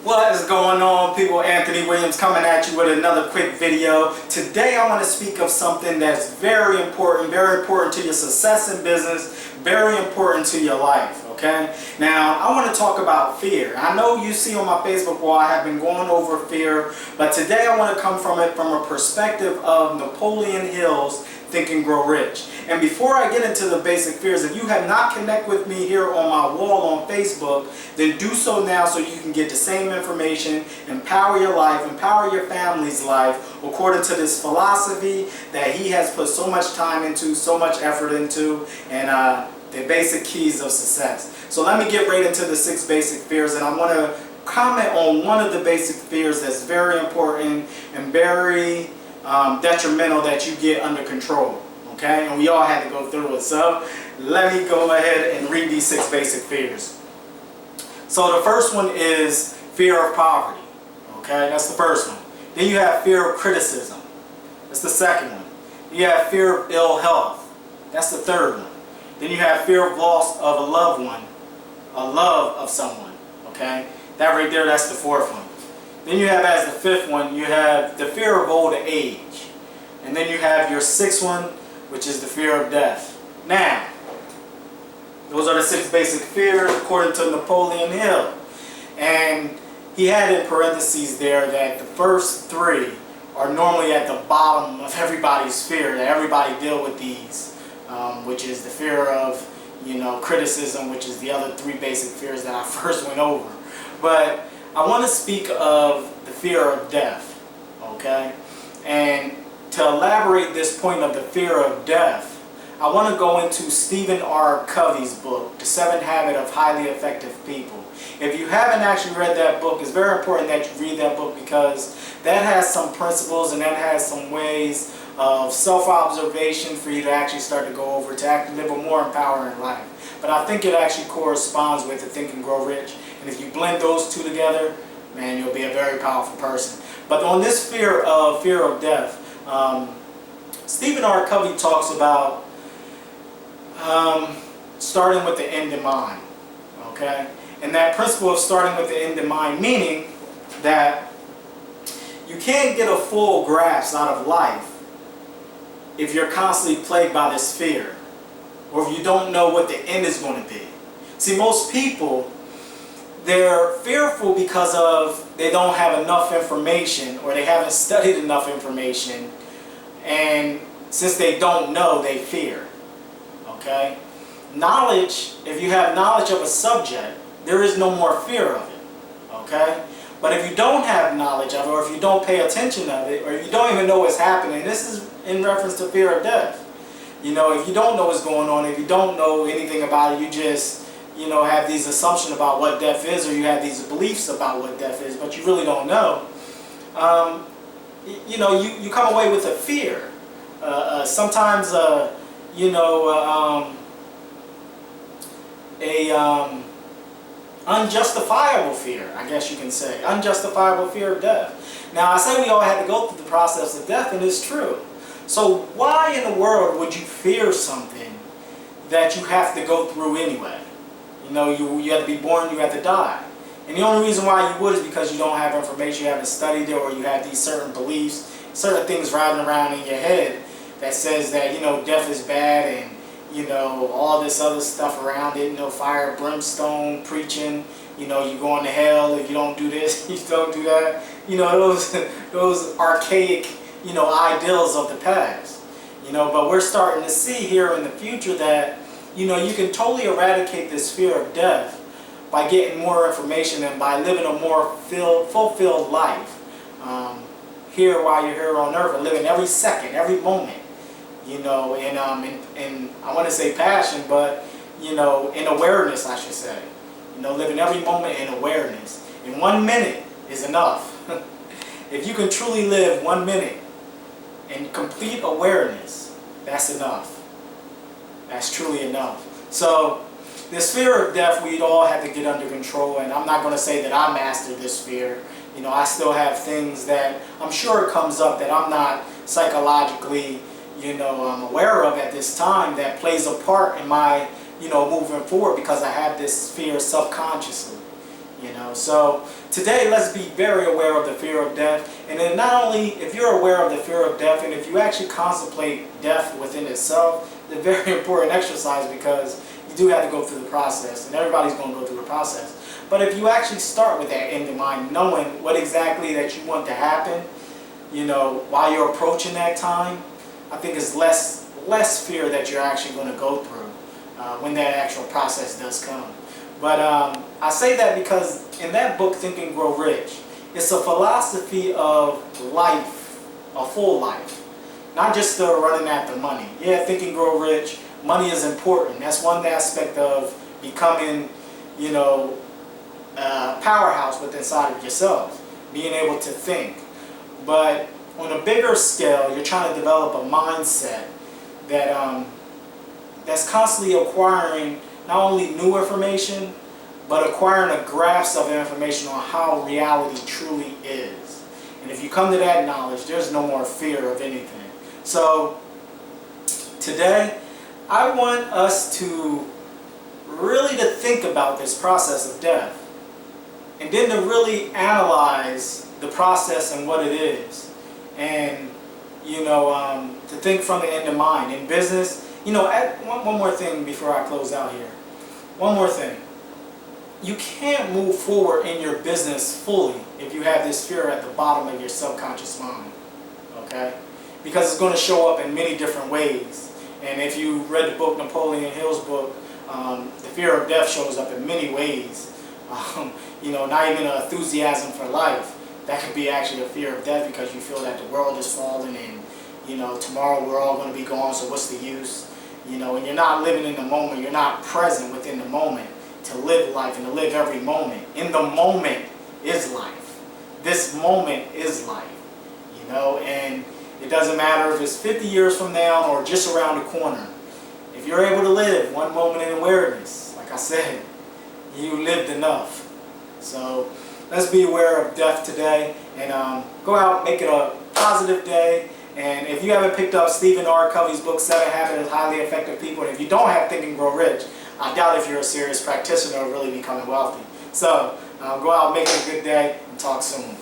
What is going on, people? Anthony Williams coming at you with another quick video. Today I want to speak of something that's very important to your success in business, very important to your life, okay? Now, I want to talk about fear. I know you see on my Facebook wall I have been going over fear, but today I want to come from it from a perspective of Napoleon Hill's Think and Grow Rich. And before I get into the basic fears, if you have not connected with me here on my wall on Facebook, then do so now so you can get the same information, empower your life, empower your family's life according to this philosophy that he has put so much time into, so much effort into, and the basic keys of success. So let me get right into the 6 basic fears, and I want to comment on one of the basic fears that's very important and very detrimental that you get under control. Okay, and we all had to go through it. So let me go ahead and read these 6 basic fears. So the first one is fear of poverty. Okay, that's the first one. Then you have fear of criticism. That's the second one. You have fear of ill health. That's the third one. Then you have fear of loss of a loved one, a love of someone. Okay, that right there, that's the fourth one. Then you have, as the fifth one, you have the fear of old age. And then you have your 6th one, which is the fear of death. Now, those are the 6 basic fears according to Napoleon Hill. And he had in parentheses there that the first 3 are normally at the bottom of everybody's fear, that everybody deal with these, which is the fear of, criticism, which is the other 3 basic fears that I first went over. But I want to speak of the fear of death, okay? And to elaborate this point of the fear of death, I want to go into Stephen R. Covey's book, The 7 Habits of Highly Effective People. If you haven't actually read that book, it's very important that you read that book because that has some principles and that has some ways of self-observation for you to actually start to go over to actually live a more empowering life. But I think it actually corresponds with the Think and Grow Rich. And if you blend those 2 together, man, you'll be a very powerful person. But on this fear of death, Stephen R. Covey talks about starting with the end in mind, okay? And that principle of starting with the end in mind, meaning that you can't get a full grasp out of life if you're constantly plagued by this fear, or if you don't know what the end is going to be. See, most people, they're fearful because of they don't have enough information or they haven't studied enough information, and since they don't know, they fear. Okay? Knowledge, if you have knowledge of a subject, there is no more fear of it. Okay? But if you don't have knowledge of it, or if you don't pay attention of it, or if you don't even know what's happening, this is in reference to fear of death. If you don't know what's going on, if you don't know anything about it, you just have these assumptions about what death is, or you have these beliefs about what death is, but you really don't know. You come away with a fear. Sometimes, unjustifiable fear, I guess you can say. Unjustifiable fear of death. Now, I say we all had to go through the process of death, and it's true. So why in the world would you fear something that you have to go through anyway? You have to be born, you have to die. And the only reason why you would is because you don't have information, you haven't studied it, or you have these certain beliefs, certain things riding around in your head that says that, death is bad and, all this other stuff around it, fire, brimstone, preaching, you're going to hell if you don't do this, you don't do that. Those archaic, ideals of the past. But we're starting to see here in the future that you can totally eradicate this fear of death by getting more information and by living a more fulfilled life here while you're here on earth, and living every second, every moment, and I want to say passion, but in awareness, I should say, living every moment in awareness. And 1 minute is enough. If you can truly live 1 minute in complete awareness, that's enough. That's truly enough. So this fear of death, we'd all have to get under control, and I'm not going to say that I mastered this fear. I still have things that I'm sure comes up that I'm not psychologically, aware of at this time that plays a part in my, moving forward, because I have this fear subconsciously. You know, so today let's be very aware of the fear of death. And then not only if you're aware of the fear of death, and if you actually contemplate death within itself, it's a very important exercise, because you do have to go through the process, and everybody's going to go through the process. But if you actually start with that in your mind, knowing what exactly that you want to happen, you know, while you're approaching that time, I think it's less fear that you're actually going to go through when that actual process does come. But I say that because in that book, Think and Grow Rich, it's a philosophy of life, a full life. Not just the running after money. Yeah, Think and Grow Rich, money is important. That's one aspect of becoming, you know, a powerhouse within inside of yourself. Being able to think. But on a bigger scale, you're trying to develop a mindset that that's constantly acquiring not only new information, but acquiring a grasp of information on how reality truly is. And if you come to that knowledge, there's no more fear of anything. So today, I want us to really to think about this process of death, and then to really analyze the process and what it is, and you know, to think from the end in mind. In business, you know, one more thing before I close out here. One more thing. You can't move forward in your business fully if you have this fear at the bottom of your subconscious mind. Okay? Because it's going to show up in many different ways. And if you read the book, Napoleon Hill's book, the fear of death shows up in many ways. You know, not even an enthusiasm for life. That could be actually a fear of death, because you feel that the world is falling, and you know, tomorrow we're all going to be gone, so what's the use? You know, and you're not living in the moment. You're not present within the moment to live life and to live every moment. In the moment is life. This moment is life. You know, and it doesn't matter if it's 50 years from now or just around the corner. If you're able to live one moment in awareness, like I said, you lived enough. So let's be aware of death today, and go out, make it a positive day. And if you haven't picked up Stephen R. Covey's book, 7 Habits of Highly Effective People, and if you don't have Think and Grow Rich, I doubt if you're a serious practitioner of really becoming wealthy. So go out, make it a good day, and talk soon.